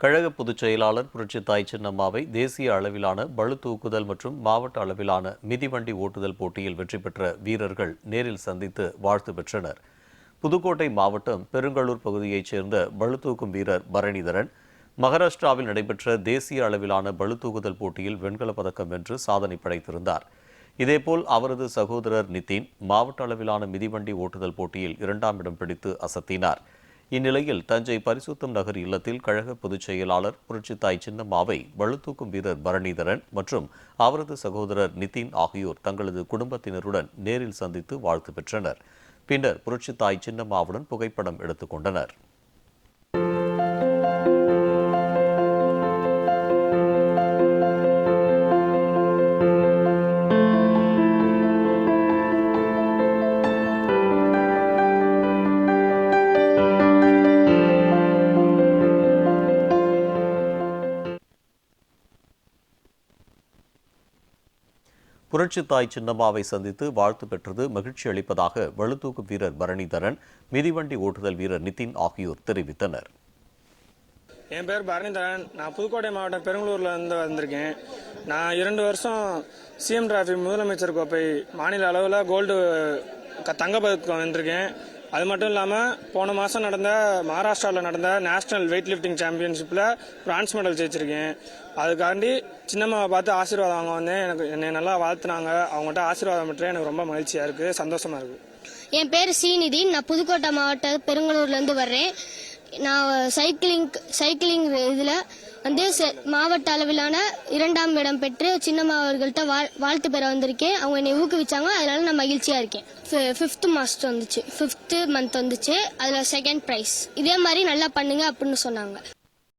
கழக பொதுச் செயலாளர் புரட்சித்தாய் சின்னம்மாவை தேசிய அளவிலான பளு தூக்குதல் மற்றும் மாவட்ட அளவிலான மிதிவண்டி ஓட்டுதல் போட்டியில் வெற்றி பெற்ற வீரர்கள் நேரில் சந்தித்து வாழ்த்து பெற்றனர். புதுக்கோட்டை மாவட்டம் பெருங்களூர் பகுதியைச் சேர்ந்த பளு தூக்கும் வீரர் பரணிதரன் மகாராஷ்டிராவில் நடைபெற்ற தேசிய அளவிலான பளு தூக்குதல் போட்டியில் வெண்கலப் பதக்கம் வென்று சாதனை படைத்திருந்தார். இதேபோல் அவரது சகோதரர் நிதின் மாவட்ட அளவிலான மிதிவண்டி ஓட்டுதல் போட்டியில் 2ஆம் இடம் பிடித்து அசத்தினார். இந்நிலையில் தஞ்சை பரிசுத்தம் நகர் இல்லத்தில் கழக பொதுச் செயலாளர் புரட்சித்தாய் சின்னம்மாவை பளுதூக்கும் வீரர் பரணிதரன் மற்றும் அவரது சகோதரர் நிதின் ஆகியோர் தங்களது குடும்பத்தினருடன் நேரில் சந்தித்து வாழ்த்து பெற்றனர். பின்னர் புரட்சித்தாய் சின்னம்மாவுடன் புகைப்படம் எடுத்துக் கொண்டனர். புரட்சித்தாய் சின்னம்மாவை சந்தித்து வாழ்த்து பெற்றது மகிழ்ச்சி அளிப்பதாக பளுதூக்கும் வீரர் பரணிதரன், மிதிவண்டி ஓட்டுதல் வீரர் நிதின் ஆகியோர் தெரிவித்தனர். என் பேர் பரணிதரன். நான் புதுக்கோட்டை மாவட்டம் பெருங்களூர்ல இருந்து வந்திருக்கேன். நான் 2 வருஷம் சிஎம் டிராஃபி முதலமைச்சர் கோப்பை மாநில அளவில் கோல்டு தங்கப்பதக்கம் வந்திருக்கேன். அது மட்டும் இல்லாமல் போன மாதம் மகாராஷ்டிராவில் நடந்த நேஷனல் வெயிட் லிஃப்டிங் சாம்பியன்ஷிப்பில் பிரான்ஸ் மெடல் ஜெயிச்சிருக்கேன். அதுக்காண்டி சின்னம்மாவை பார்த்து ஆசீர்வாதம் வாங்க வந்தேன். என்னை நல்லா வாழ்த்துனாங்க. அவங்கள்ட்ட ஆசீர்வாதம் பெற்று எனக்கு ரொம்ப மகிழ்ச்சியாக இருக்குது, சந்தோஷமாக இருக்குது. என் பேர் ஸ்ரீநிதி. நான் புதுக்கோட்டை மாவட்டம் பெருங்களூர்லேருந்து வர்றேன். நான் சைக்கிளிங் இதில் மாவட்ட அளவிலான 2ஆம் இடம் பெற்று சின்னம்மா அவர்கள்ட்ட வாழ்த்து பெற வந்திருக்கேன். அவங்க என்னை ஊக்குவிச்சாங்க. அதனால நான் மகிழ்ச்சியாக இருக்கேன். 5th மந்த் வந்துச்சு. அதில் 2nd prize. இதே மாதிரி நல்லா பண்ணுங்க அப்படின்னு சொன்னாங்க.